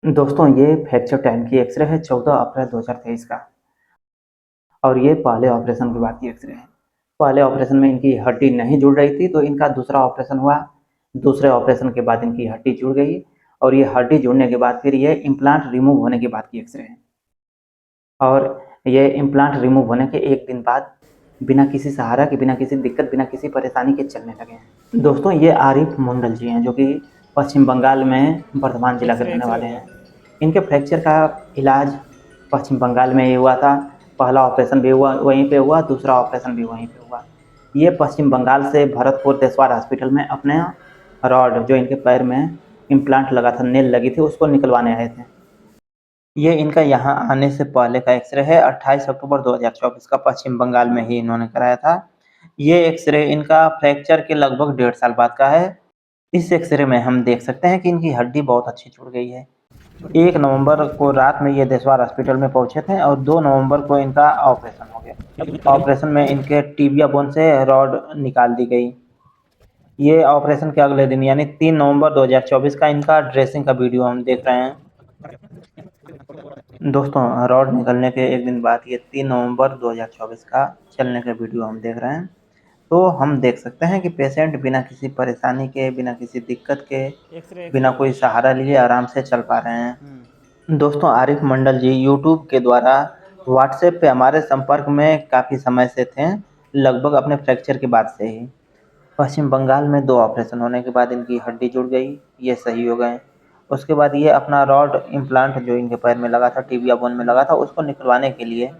दोस्तों ये fracture time की एक्सरे है 14 अप्रैल 2023 का। और ये पहले ऑपरेशन के बाद की एक्सरे है। पहले ऑपरेशन में इनकी हड्डी नहीं जुड़ रही थी, तो इनका दूसरा ऑपरेशन हुआ। दूसरे ऑपरेशन के बाद इनकी हड्डी जुड़ गई और ये हड्डी जुड़ने के बाद फिर ये इम्प्लांट रिमूव होने के बाद की एक्सरे है। और ये इम्प्लांट रिमूव होने के एक दिन बाद बिना किसी सहारा के, बिना किसी दिक्कत, बिना किसी परेशानी के चलने लगे हैं। दोस्तों ये आरिफ मंडल जी हैं, जो कि पश्चिम बंगाल में बर्धमान जिला के रहने वाले हैं। इनके फ्रैक्चर का इलाज पश्चिम बंगाल में ही हुआ था। पहला ऑपरेशन भी हुआ वहीं पे हुआ, दूसरा ऑपरेशन भी वहीं पे हुआ। ये पश्चिम बंगाल से भरतपुर देशवार हॉस्पिटल में अपने रॉड, जो इनके पैर में इम्प्लांट लगा था, नेल लगी थी, उसको निकलवाने आए थे। ये इनका यहाँ आने से पहले का एक्सरे है। 28 अक्टूबर 2024 का पश्चिम बंगाल में ही इन्होंने कराया था। ये एक्सरे इनका फ्रैक्चर के लगभग 1.5 साल बाद का है। इस एक्सरे में हम देख सकते हैं कि इनकी हड्डी बहुत अच्छी जुड़ गई है। 1 नवंबर को रात में ये देशवार हॉस्पिटल में पहुंचे थे और 2 नवंबर को इनका ऑपरेशन हो गया। ऑपरेशन में इनके टिबिया बोन से रॉड निकाल दी गई। ये ऑपरेशन के अगले दिन यानी 3 नवंबर 2024 का इनका ड्रेसिंग का वीडियो हम देख रहे हैं। दोस्तों रॉड निकलने के एक दिन बाद ये 3 नवंबर 2024 का चलने का वीडियो हम देख रहे हैं। तो हम देख सकते हैं कि पेशेंट बिना किसी परेशानी के, बिना किसी दिक्कत के, बिना कोई सहारा लिए आराम से चल पा रहे हैं। दोस्तों आरिफ मंडल जी यूट्यूब के द्वारा व्हाट्सएप पे हमारे संपर्क में काफ़ी समय से थे, लगभग अपने फ्रैक्चर के बाद से ही। पश्चिम बंगाल में 2 ऑपरेशन होने के बाद इनकी हड्डी जुड़ गई, ये सही हो गए। उसके बाद ये अपना रॉड इम्प्लांट जो इनके पैर में लगा था, टिबिया बोन में लगा था, उसको निकलवाने के लिए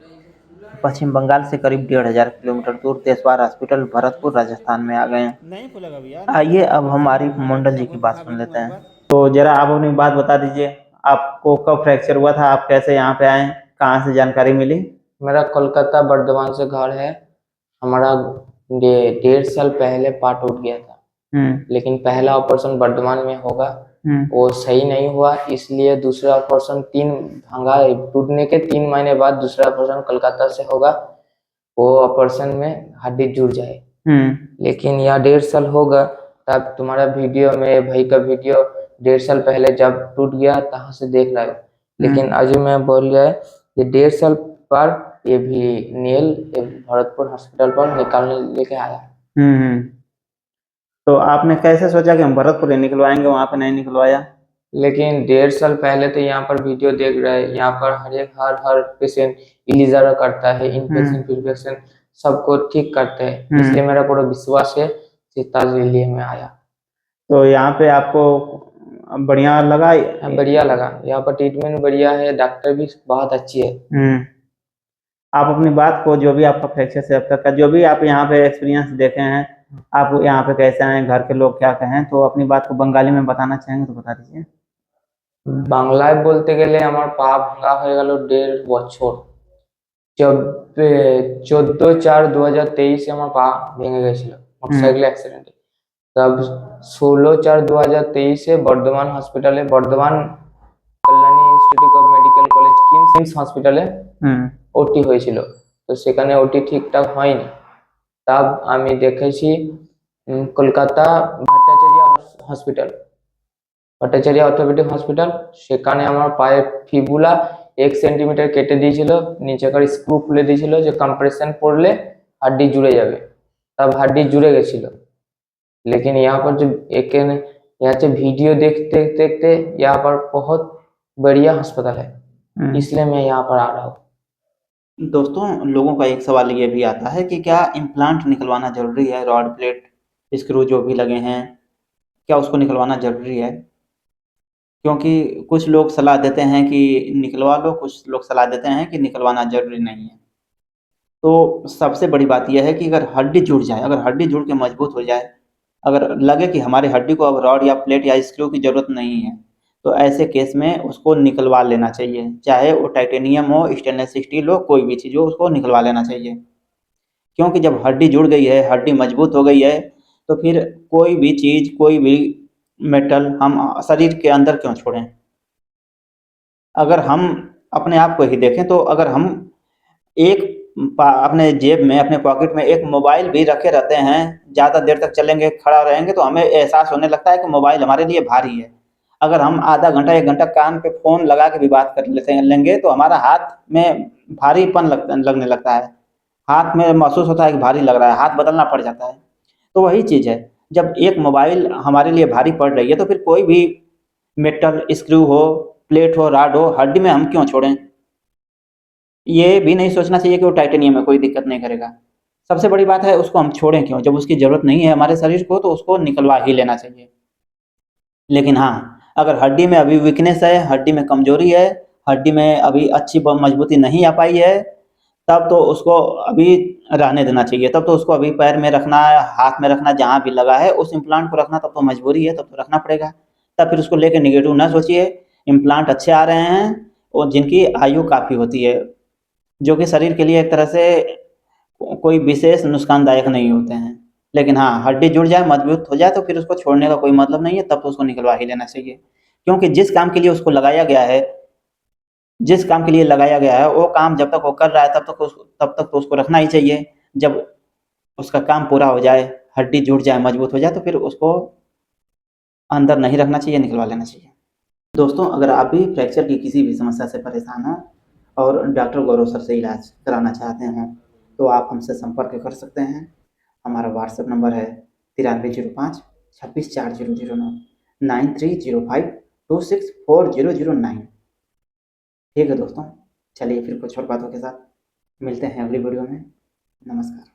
पश्चिम बंगाल से करीब 1,500 किलोमीटर दूर देशवार हॉस्पिटल भरतपुर राजस्थान में आ गए हैं। नहीं खुलेगा भैया। आइए अब हम आरिफ मंडल जी की बात सुन लेते हैं। तो जरा आप अपनी बात बता दीजिए, आपको कब फ्रैक्चर हुआ था, आप कैसे यहाँ पे आए, कहाँ से जानकारी मिली? मेरा कोलकाता बर्धमान से घर है। हमारा 1.5 साल पहले पार्ट उठ गया था, लेकिन पहला ऑपरेशन बर्धमान में होगा, वो सही नहीं हुआ, इसलिए दूसरा ऑपरेशन भांगा टूटने के 3 महीने बाद दूसरा ऑपरेशन कोलकाता से होगा। वो ऑपरेशन में हड्डी जुड़ जाए। लेकिन यह 1.5 साल होगा, तब तुम्हारा वीडियो में भाई का वीडियो 1.5 साल पहले जब टूट गया तहाँ से देख रहा है। लेकिन आज मैं बोल रहा है ये 1.5 साल पर ये भी नेल भरतपुर हॉस्पिटल पर निकालने लेके आया। तो आपने कैसे सोचा कि हम भरतपुर ही निकलवाएंगे, वहाँ पे नहीं निकलवाया? लेकिन 1.5 साल पहले तो यहाँ पर वीडियो देख रहे हैं, यहाँ पर हर पेशेंट इलीजर करता है, इन्फेक्शन फिल्फेक्शन सबको ठीक करते हैं, इसलिए मेरा पूरा विश्वास है, लिए मैं आया। तो यहाँ पे आपको बढ़िया लगा? बढ़िया लगा, यहाँ पर ट्रीटमेंट बढ़िया है, डॉक्टर भी बहुत अच्छी है। आप अपनी बात को, जो भी आपका फ्रैक्चर से अब तक का जो भी आप यहाँ पे एक्सपीरियंस देखे हैं, आप यहाँ पे कैसे आए, घर के लोग क्या कहें, तो अपनी बात को बंगाली में बताना चाहेंगे तो बता दीजिए। বাংলায় বলতে গেলে আমার পা ভাঙা হয়ে গেল 1.5 বছর। 14/4/2023 আমার পা ভেঙে গেছিল মোটরসাইকেল অ্যাক্সিডেন্টে। তব 16/4/2023 বর্ধমান হসপিটালে, Bardhaman Kalyani institute of medical college Kim's হসপিটালে ওটি হয়েছিল। তো সেখানে ওটি ঠিকঠাক হয়নি, তব আমি দেখেছি Kolkata Bhattacharya hospital, Bhattacharya orthopaedic hospital. সেখানে আমার পায়ের ফিবুলা 1 সেন্টিমিটার কেটে দিয়েছিল, নিচেকার স্ক্রু খুলে দিয়েছিল যে कंप्रेशन পড়লে हड्डी जुड़े जाবে, तब हड्डी जुड़े গেছিল। लेकिन यहाँ पर जो यहाँ से वीडियो देखते देखते यहाँ पर बहुत बढ़िया अस्पताल है, इसलिए मैं यहाँ पर आ रहा हूँ। दोस्तों लोगों का एक सवाल ये भी आता है कि क्या इम्प्लांट निकलवाना जरूरी है? रॉड, प्लेट, स्क्रू जो भी लगे हैं, क्या उसको निकलवाना जरूरी है? क्योंकि कुछ लोग सलाह देते हैं कि निकलवा लो, कुछ लोग सलाह देते हैं कि निकलवाना जरूरी नहीं है। तो सबसे बड़ी बात यह है कि अगर हड्डी जुड़ जाए, अगर हड्डी जुड़ के मजबूत हो जाए, अगर लगे कि हमारी हड्डी को अब रॉड या प्लेट या स्क्रू की ज़रूरत नहीं है, तो ऐसे केस में उसको निकलवा लेना चाहिए। चाहे वो टाइटेनियम हो, स्टेनलेस स्टील हो, कोई भी चीज़ हो, उसको निकलवा लेना चाहिए। क्योंकि जब हड्डी जुड़ गई है, हड्डी मजबूत हो गई है, तो फिर कोई भी चीज़, कोई भी मेटल हम शरीर के अंदर क्यों छोड़ें? अगर हम अपने आप को ही देखें तो अगर हम अपने जेब में, अपने पॉकेट में एक मोबाइल भी रखे रहते हैं, ज़्यादा देर तक चलेंगे, खड़ा रहेंगे, तो हमें एहसास होने लगता है कि मोबाइल हमारे लिए भारी है। अगर हम आधा घंटा 1 घंटा कान पे फ़ोन लगा के भी बात कर लेंगे तो हमारा हाथ में भारीपन लगने लगता है। हाथ में महसूस होता है कि भारी लग रहा है, हाथ बदलना पड़ जाता है। तो वही चीज़ है, जब एक मोबाइल हमारे लिए भारी पड़ रही है तो फिर कोई भी मेटल स्क्रू हो, प्लेट हो, रॉड हो, हड्डी में हम क्यों छोड़ें? ये भी नहीं सोचना चाहिए कि वो टाइटेनियम है, कोई दिक्कत नहीं करेगा। सबसे बड़ी बात है उसको हम छोड़ें क्यों? जब उसकी ज़रूरत नहीं है हमारे शरीर को तो उसको निकलवा ही लेना चाहिए। लेकिन हाँ, अगर हड्डी में अभी वीकनेस है, हड्डी में कमज़ोरी है, हड्डी में अभी अच्छी मजबूती नहीं आ पाई है, तब तो उसको अभी रहने देना चाहिए। तब तो उसको अभी पैर में रखना, हाथ में रखना, जहाँ भी लगा है उस इम्प्लांट को रखना तब तो मजबूरी है, तब तो रखना पड़ेगा। तब फिर उसको लेके नेगेटिव ना सोचिए। इम्प्लांट अच्छे आ रहे हैं और जिनकी आयु काफ़ी होती है, जो कि शरीर के लिए एक तरह से कोई विशेष नुकसानदायक नहीं होते हैं। लेकिन हाँ, हड्डी जुड़ जाए, मजबूत हो जाए तो फिर उसको छोड़ने का कोई मतलब नहीं है, तब तो उसको निकलवा ही लेना चाहिए। क्योंकि जिस काम के लिए उसको लगाया गया है, जिस काम के लिए लगाया गया है, वो काम जब तक वो कर रहा है तब तक तो उसको रखना ही चाहिए। जब उसका काम पूरा हो जाए, हड्डी जुड़ जाए, मजबूत हो जाए तो फिर उसको अंदर नहीं रखना चाहिए, निकलवा लेना चाहिए। दोस्तों, अगर आप भी फ्रैक्चर की किसी भी समस्या से परेशान हैं और डॉक्टर गौरव सर से इलाज कराना चाहते हैं, तो आप हमसे संपर्क कर सकते हैं। हमारा व्हाट्सएप नंबर है 9305 264009 9305264009। ठीक है दोस्तों, चलिए फिर कुछ और बातों के साथ मिलते हैं अगली वीडियो में। नमस्कार।